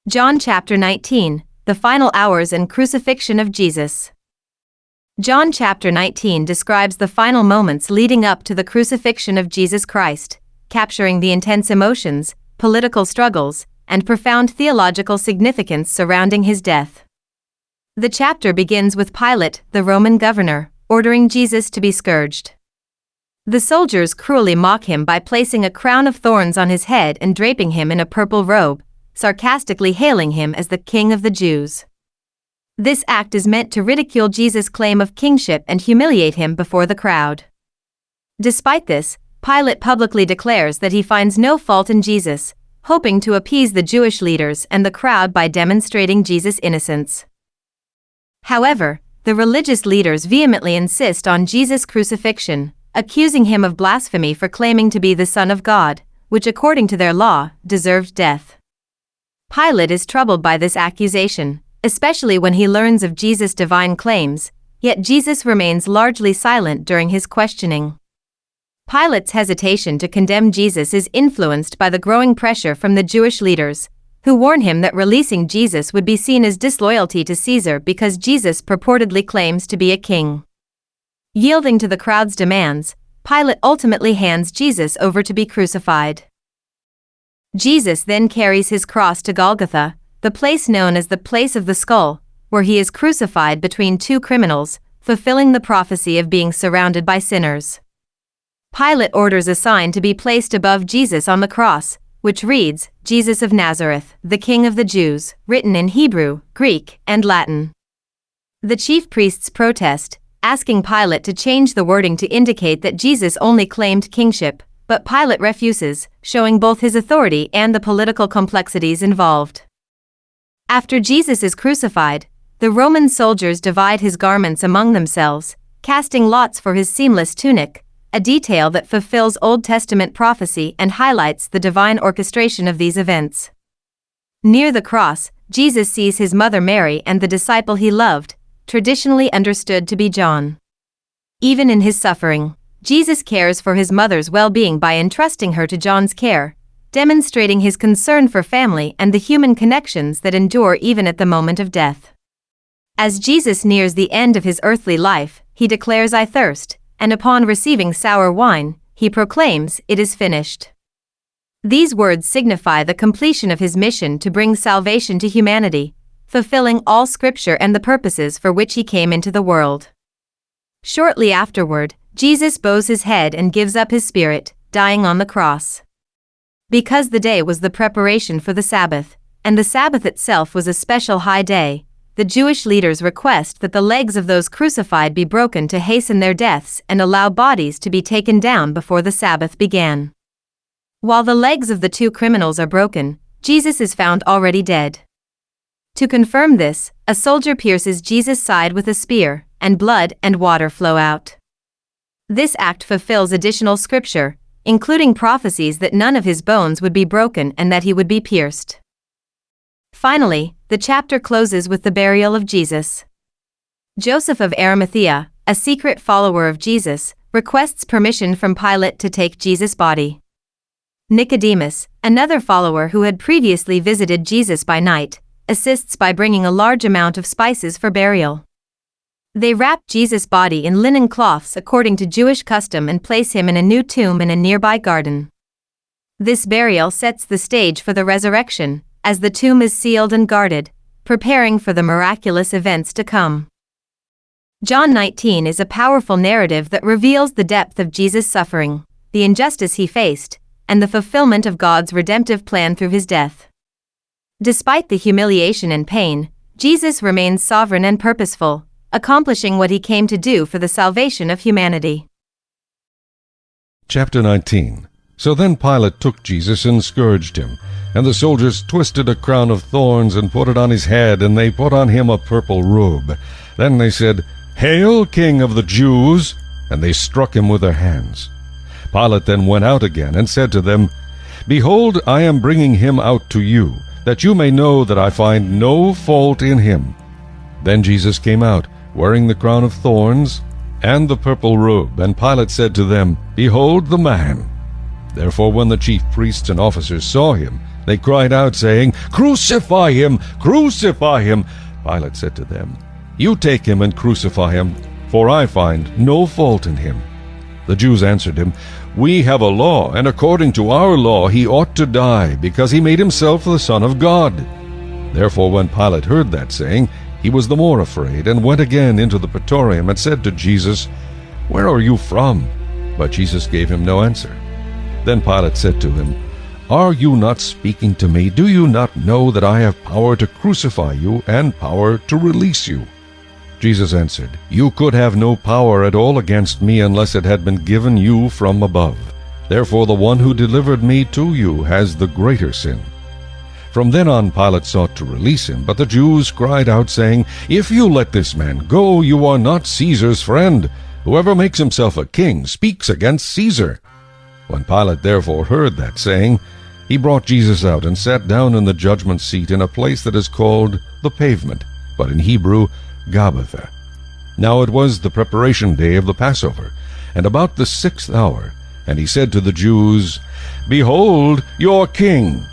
John chapter 19, the final hours and crucifixion of Jesus. John chapter 19 describes the final moments leading up to the crucifixion of Jesus Christ, capturing the intense emotions, political struggles, and profound theological significance surrounding his death. The chapter begins with Pilate, the Roman governor, ordering Jesus to be scourged. The soldiers cruelly mock him by placing a crown of thorns on his head and draping him in a purple robe, sarcastically hailing him as the King of the Jews. This act is meant to ridicule Jesus' claim of kingship and humiliate him before the crowd. Despite this, Pilate publicly declares that he finds no fault in Jesus, hoping to appease the Jewish leaders and the crowd by demonstrating Jesus' innocence. However, the religious leaders vehemently insist on Jesus' crucifixion, accusing him of blasphemy for claiming to be the Son of God, which according to their law, deserved death. Pilate is troubled by this accusation, especially when he learns of Jesus' divine claims, yet Jesus remains largely silent during his questioning. Pilate's hesitation to condemn Jesus is influenced by the growing pressure from the Jewish leaders, who warn him that releasing Jesus would be seen as disloyalty to Caesar because Jesus purportedly claims to be a king. Yielding to the crowd's demands, Pilate ultimately hands Jesus over to be crucified. Jesus then carries his cross to Golgotha, the place known as the place of the skull, where he is crucified between two criminals, fulfilling the prophecy of being surrounded by sinners. Pilate orders a sign to be placed above Jesus on the cross, which reads, "Jesus of Nazareth, the King of the Jews," written in Hebrew, Greek, and Latin. The chief priests protest, asking Pilate to change the wording to indicate that Jesus only claimed kingship, but Pilate refuses, showing both his authority and the political complexities involved. After Jesus is crucified, the Roman soldiers divide his garments among themselves, casting lots for his seamless tunic, a detail that fulfills Old Testament prophecy and highlights the divine orchestration of these events. Near the cross, Jesus sees his mother Mary and the disciple he loved, traditionally understood to be John. Even in his suffering, Jesus cares for his mother's well-being by entrusting her to John's care, demonstrating his concern for family and the human connections that endure even at the moment of death. As Jesus nears the end of his earthly life, he declares, "I thirst," and upon receiving sour wine, he proclaims, "It is finished." These words signify the completion of his mission to bring salvation to humanity, fulfilling all Scripture and the purposes for which he came into the world. Shortly afterward, Jesus bows his head and gives up his spirit, dying on the cross. Because the day was the preparation for the Sabbath, and the Sabbath itself was a special high day, the Jewish leaders request that the legs of those crucified be broken to hasten their deaths and allow bodies to be taken down before the Sabbath began. While the legs of the two criminals are broken, Jesus is found already dead. To confirm this, a soldier pierces Jesus' side with a spear, and blood and water flow out. This act fulfills additional scripture, including prophecies that none of his bones would be broken and that he would be pierced. Finally, the chapter closes with the burial of Jesus. Joseph of Arimathea, a secret follower of Jesus, requests permission from Pilate to take Jesus' body. Nicodemus, another follower who had previously visited Jesus by night, assists by bringing a large amount of spices for burial. They wrap Jesus' body in linen cloths according to Jewish custom and place him in a new tomb in a nearby garden. This burial sets the stage for the resurrection, as the tomb is sealed and guarded, preparing for the miraculous events to come. John 19 is a powerful narrative that reveals the depth of Jesus' suffering, the injustice he faced, and the fulfillment of God's redemptive plan through his death. Despite the humiliation and pain, Jesus remains sovereign and purposeful, accomplishing what he came to do for the salvation of humanity. Chapter 19. So then Pilate took Jesus and scourged him, and the soldiers twisted a crown of thorns and put it on his head, and they put on him a purple robe. Then they said, "Hail, King of the Jews!" And they struck him with their hands. Pilate then went out again and said to them, "Behold, I am bringing him out to you, that you may know that I find no fault in him." Then Jesus came out, wearing the crown of thorns and the purple robe, and Pilate said to them, "Behold the man." Therefore when the chief priests and officers saw him, They cried out, saying, "Crucify him! Crucify him!" Pilate said to them, "You take him and crucify him, for I find no fault in him." The Jews answered him, "We have a law, and according to our law he ought to die, because he made himself the Son of God." Therefore when Pilate heard that saying, he was the more afraid, and went again into the praetorium, and said to Jesus, "Where are you from?" But Jesus gave him no answer. Then Pilate said to him, "Are you not speaking to me? Do you not know that I have power to crucify you and power to release you?" Jesus answered, "You could have no power at all against me unless it had been given you from above. Therefore the one who delivered me to you has the greater sin." From then on Pilate sought to release him, but the Jews cried out, saying, "If you let this man go, you are not Caesar's friend. Whoever makes himself a king speaks against Caesar." When Pilate therefore heard that saying, he brought Jesus out and sat down in the judgment seat in a place that is called the Pavement, but in Hebrew, Gabbatha. Now it was the preparation day of the Passover, and about the 6th hour, and he said to the Jews, "Behold your king!"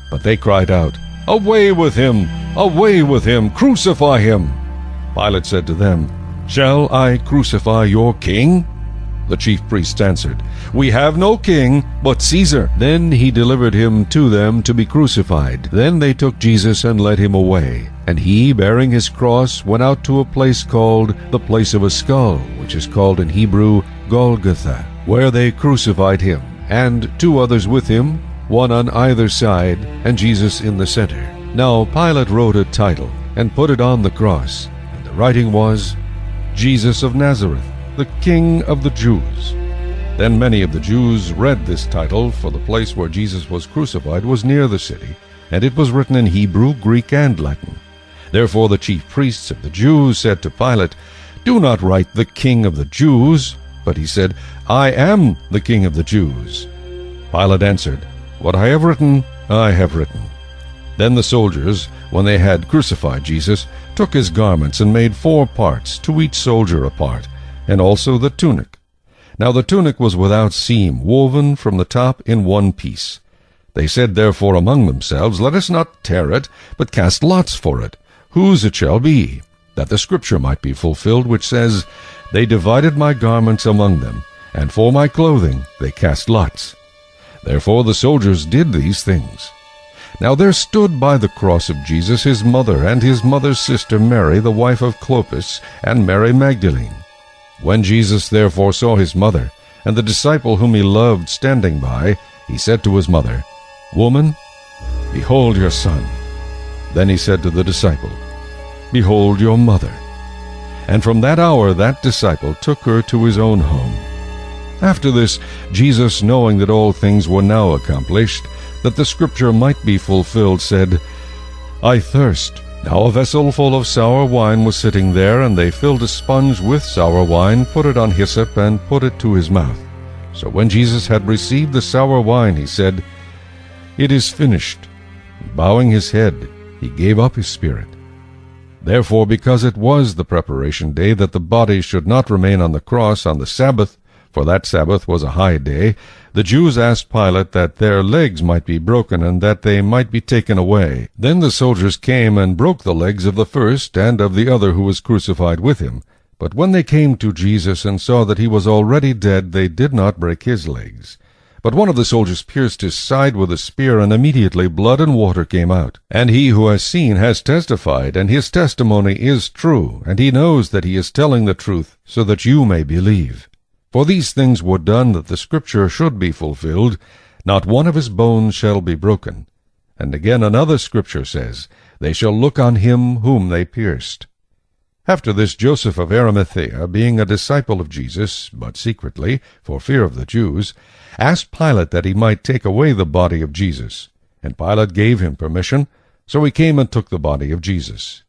But they cried out, "Away with him! Away with him! Crucify him!" Pilate said to them, "Shall I crucify your king?" The chief priests answered, "We have no king but Caesar." Then he delivered him to them to be crucified. Then they took Jesus and led him away. And he, bearing his cross, went out to a place called the Place of a Skull, which is called in Hebrew Golgotha, where they crucified him, and 2 others with him, one on either side, and Jesus in the center. Now Pilate wrote a title, and put it on the cross, and the writing was, "Jesus of Nazareth, the King of the Jews." Then many of the Jews read this title, for the place where Jesus was crucified was near the city, and it was written in Hebrew, Greek, and Latin. Therefore the chief priests of the Jews said to Pilate, "Do not write the King of the Jews." But he said, "I am the King of the Jews." Pilate answered, "What I have written, I have written." Then the soldiers, when they had crucified Jesus, took his garments and made 4 parts, to each soldier a part, and also the tunic. Now the tunic was without seam, woven from the top in one piece. They said therefore among themselves, "Let us not tear it, but cast lots for it, whose it shall be, that the scripture might be fulfilled, which says, They divided my garments among them, and for my clothing they cast lots." Therefore the soldiers did these things. Now there stood by the cross of Jesus his mother, and his mother's sister Mary, the wife of Clopas, and Mary Magdalene. When Jesus therefore saw his mother, and the disciple whom he loved standing by, he said to his mother, "Woman, behold your son." Then he said to the disciple, "Behold your mother." And from that hour that disciple took her to his own home. After this, Jesus, knowing that all things were now accomplished, that the scripture might be fulfilled, said, "I thirst." Now a vessel full of sour wine was sitting there, and they filled a sponge with sour wine, put it on hyssop, and put it to his mouth. So when Jesus had received the sour wine, he said, "It is finished." Bowing his head, he gave up his spirit. Therefore, because it was the preparation day, that the body should not remain on the cross on the Sabbath, for that Sabbath was a high day, the Jews asked Pilate that their legs might be broken, and that they might be taken away. Then the soldiers came and broke the legs of the first and of the other who was crucified with him. But when they came to Jesus and saw that he was already dead, they did not break his legs. But one of the soldiers pierced his side with a spear, and immediately blood and water came out. And he who has seen has testified, and his testimony is true, and he knows that he is telling the truth, so that you may believe. For these things were done that the scripture should be fulfilled, "Not one of his bones shall be broken." And again another scripture says, "They shall look on him whom they pierced." After this, Joseph of Arimathea, being a disciple of Jesus, but secretly, for fear of the Jews, asked Pilate that he might take away the body of Jesus. And Pilate gave him permission, so he came and took the body of Jesus.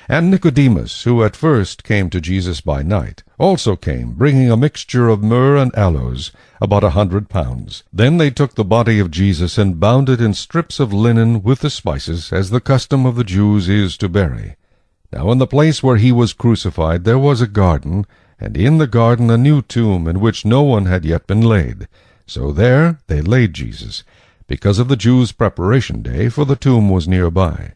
And Nicodemus, who at first came to Jesus by night, also came, bringing a mixture of myrrh and aloes, about 100 pounds. Then they took the body of Jesus and bound it in strips of linen with the spices, as the custom of the Jews is to bury. Now in the place where he was crucified there was a garden, and in the garden a new tomb in which no one had yet been laid. So there they laid Jesus. because of the Jews' preparation day, for the tomb was nearby.